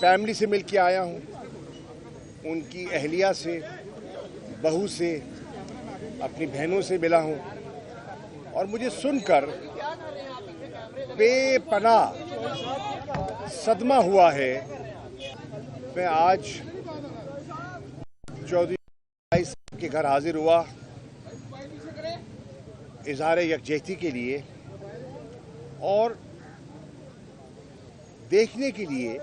Family से मिल के आया हूँ, उनकी अहलिया से, बहू से, अपनी बहनों से मिला हूँ और मुझे सुनकर बेपनाह सदमा हुआ है। मैं आज चौधरी साहब के घर हाजिर हुआ इजहार यकजहती के लिए और देखने के लिए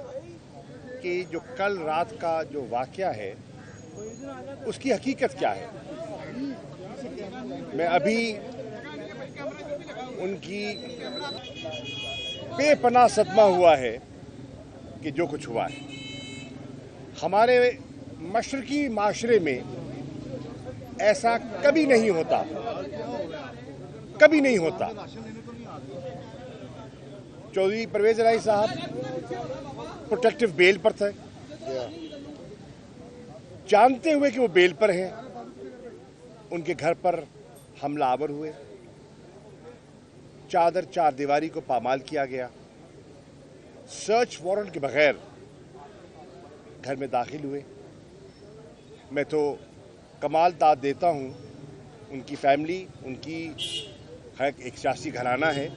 कि जो कल रात का जो वाक़या है उसकी हकीकत क्या है। मैं अभी उनकी बेपनाह सदमा हुआ है कि जो कुछ हुआ है। हमारे मशरकी माशरे में ऐसा कभी नहीं होता, कभी नहीं होता। चौधरी परवेज इलाही साहब प्रोटेक्टिव बेल पर थे, जानते हुए कि वो बेल पर हैं, उनके घर पर हमलावर हुए, चादर चार दीवारी को पामाल किया गया, सर्च वारंट के बगैर घर में दाखिल हुए। मैं तो कमाल दाद देता हूँ उनकी फैमिली, उनकी एक सियासी घराना है,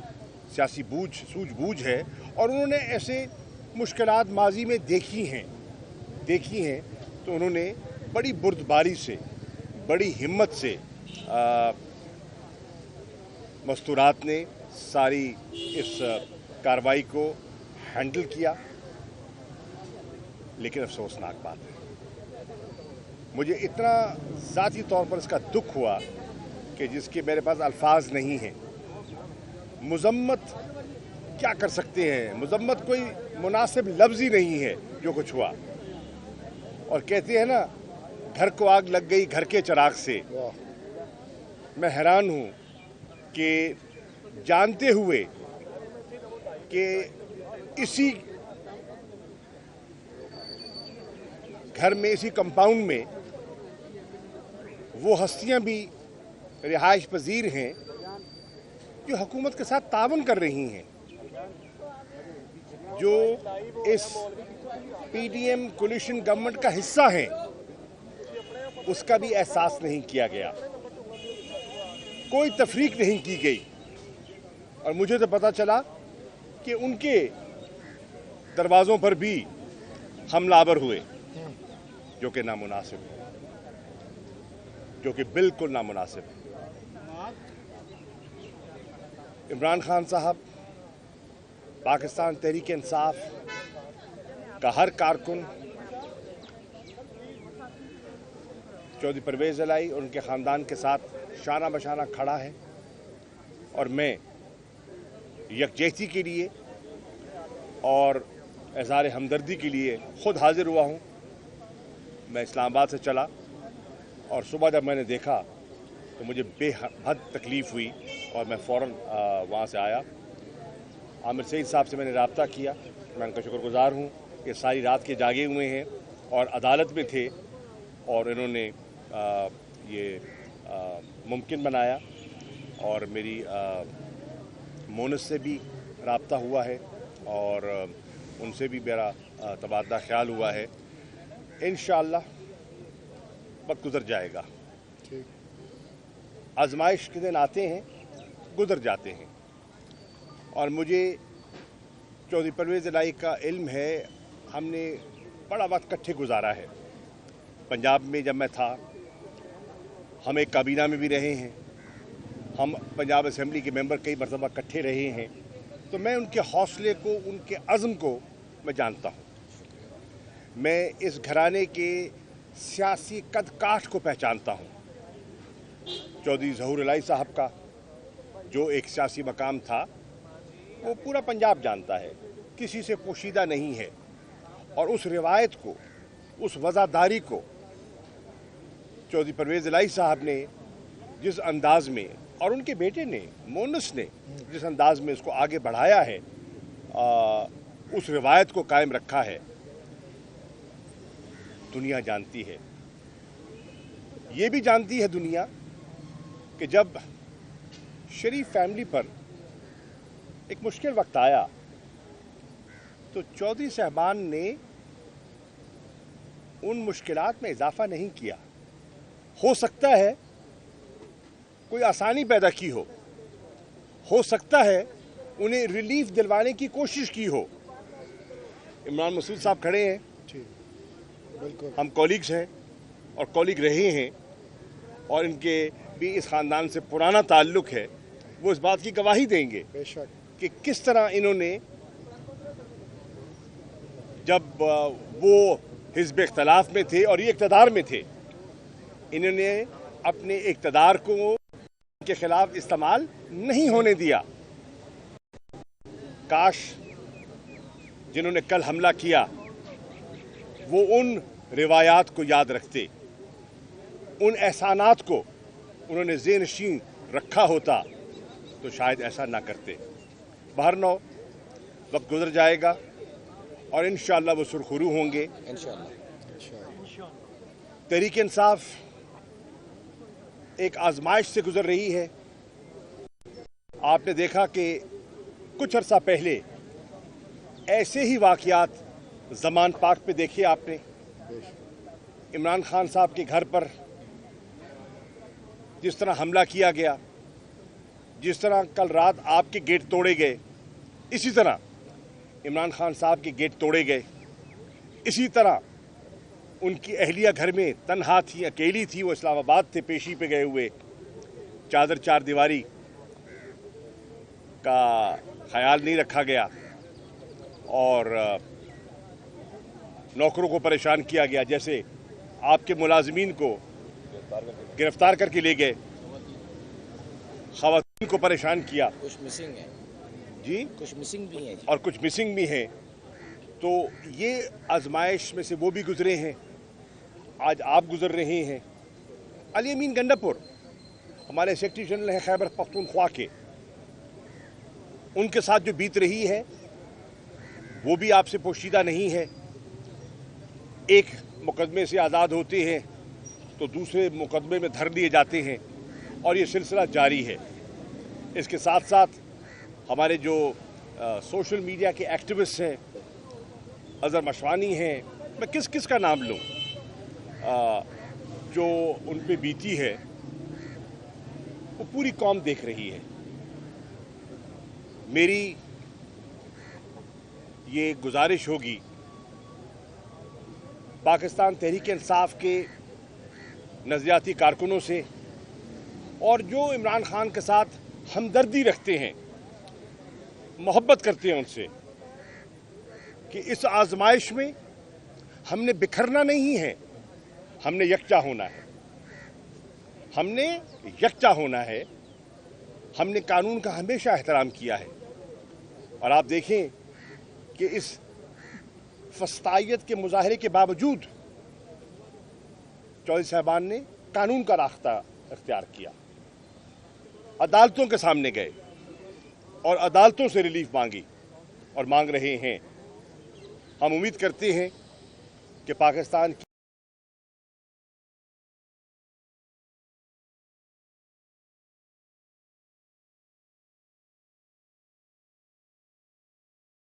सियासी सूझबूझ है और उन्होंने ऐसे मुश्किलात माजी में देखी हैं तो उन्होंने बड़ी बुर्दबारी से, बड़ी हिम्मत से मस्तूरात ने सारी इस कार्रवाई को हैंडल किया। लेकिन अफसोसनाक बात है, मुझे इतना ज़ाती तौर पर इसका दुख हुआ कि जिसके मेरे पास अल्फाज नहीं हैं। मुज़म्मत क्या कर सकते हैं, मुज़म्मत कोई मुनासिब लफ्ज़ ही नहीं है जो कुछ हुआ। और कहते हैं ना, घर को आग लग गई घर के चिराग से। मैं हैरान हूँ कि जानते हुए कि इसी घर में, इसी कंपाउंड में वो हस्तियां भी रिहाइश पजीर हैं जो हुकूमत के साथ तावन कर रही हैं, जो इस पीडीएम कोलिशन गवर्नमेंट का हिस्सा हैं, उसका भी एहसास नहीं किया गया, कोई तफरीक नहीं की गई। और मुझे तो पता चला कि उनके दरवाज़ों पर भी हमलावर हुए, जो कि नामुनासिब है, जो कि बिल्कुल नामुनासिब है। इमरान खान साहब, पाकिस्तान तहरीक इंसाफ का हर कारकुन चौधरी परवेज इलाही और उनके ख़ानदान के साथ शाना बशाना खड़ा है और मैं यकजहती के लिए और इज़हार हमदर्दी के लिए ख़ुद हाजिर हुआ हूँ। मैं इस्लामाबाद से चला और सुबह जब मैंने देखा तो मुझे बेहद तकलीफ़ हुई और मैं फ़ौरन वहाँ से आया। आमिर सईद साहब से मैंने रब्ता किया, मैं उनका शुक्रगुज़ार हूँ कि सारी रात के जागे हुए हैं और अदालत में थे और इन्होंने ये मुमकिन बनाया। और मेरी मोनस से भी रब्ता हुआ है और उनसे भी मेरा तबादला ख्याल हुआ है। इंशाअल्लाह वक्त गुजर जाएगा, आजमाइश के दिन आते हैं, गुजर जाते हैं। और मुझे चौधरी परवेज इलाही का इल्म है, हमने बड़ा वक्त इकट्ठे गुजारा है। पंजाब में जब मैं था, हम एक काबीना में भी रहे हैं, हम पंजाब असेंबली के मेंबर कई मरतबा इकट्ठे रहे हैं। तो मैं उनके हौसले को, उनके अज़्म को मैं जानता हूँ। मैं इस घराने के सियासी कद काठ को पहचानता हूँ। चौधरी ज़हूर इलाही साहब का जो एक सियासी मकाम था वो पूरा पंजाब जानता है, किसी से पोशीदा नहीं है। और उस रिवायत को, उस वज़ादारी को चौधरी परवेज इलाही साहब ने जिस अंदाज में, और उनके बेटे ने, मोनस ने जिस अंदाज में उसको आगे बढ़ाया है, उस रिवायत को कायम रखा है, दुनिया जानती है। ये भी जानती है दुनिया कि जब शरीफ फैमिली पर एक मुश्किल वक्त आया तो चौधरी साहबान ने उन मुश्किलात में इजाफा नहीं किया। हो सकता है कोई आसानी पैदा की हो सकता है उन्हें रिलीफ दिलवाने की कोशिश की हो। इमरान मसूद साहब खड़े हैं, बिल्कुल हम कॉलीग्स हैं और कॉलीग रहे हैं, और इनके भी इस ख़ानदान से पुराना ताल्लुक़ है। वो इस बात की गवाही देंगे बेशक कि किस तरह इन्होंने, जब वो हिज़्ब इख्तलाफ में थे और ये इक़्तिदार में थे, इन्होंने अपने इक़्तिदार को के खिलाफ इस्तेमाल नहीं होने दिया। काश जिन्होंने कल हमला किया वो उन रिवायात को याद रखते, उन एहसानात को उन्होंने ज़ेहनशीं रखा होता तो शायद ऐसा ना करते। बहरनौ वक्त गुजर जाएगा और इंशाअल्लाह वो सुरखरू होंगे। इंशाअल्लाह तहरीक इंसाफ एक आजमाइश से गुजर रही है। आपने देखा कि कुछ अरसा पहले ऐसे ही वाक़यात ज़मान पाक पे देखे आपने। इमरान खान साहब के घर पर जिस तरह हमला किया गया, जिस तरह कल रात आपके गेट तोड़े गए, इसी तरह इमरान खान साहब के गेट तोड़े गए। इसी तरह उनकी अहलिया घर में तन्हा थी, अकेली थी, वो इस्लामाबाद थे पेशी पे गए हुए। चादर चार दीवारी का ख्याल नहीं रखा गया और नौकरों को परेशान किया गया। जैसे आपके मुलाजिमीन को गिरफ्तार करके ले गए, ख़वातीन को परेशान किया। कुछ मिसिंग है जी, कुछ मिसिंग भी है जी। और कुछ मिसिंग भी हैं। तो ये आजमाइश में से वो भी गुजरे हैं, आज आप गुजर रहे हैं। अली अमीन गंडापुर हमारे सेक्रेटरी जनरल हैं खैबर पख्तूनख्वा के, उनके साथ जो बीत रही है वो भी आपसे पोशीदा नहीं है। एक मुकदमे से आज़ाद होते हैं तो दूसरे मुकदमे में धर लिए जाते हैं और ये सिलसिला जारी है। इसके साथ साथ हमारे जो सोशल मीडिया के एक्टिविस्ट हैं, अज़हर मशवानी हैं, मैं किस किस का नाम लूँ, जो उन पे बीती है वो पूरी कौम देख रही है। मेरी ये गुजारिश होगी पाकिस्तान तहरीक इंसाफ के नज़रियाती कारकुनों से और जो इमरान खान के साथ हमदर्दी रखते हैं, मोहब्बत करते हैं उनसे, कि इस आजमाइश में हमने बिखरना नहीं है, हमने यकजा होना है। हमने यकजा होना है। हमने कानून का हमेशा एहतराम किया है और आप देखें कि इस फस्तायत के मुजाहरे के बावजूद चौधरी साहबान ने कानून का रास्ता अख्तियार किया, अदालतों के सामने गए और अदालतों से रिलीफ मांगी और मांग रहे हैं। हम उम्मीद करते हैं कि पाकिस्तान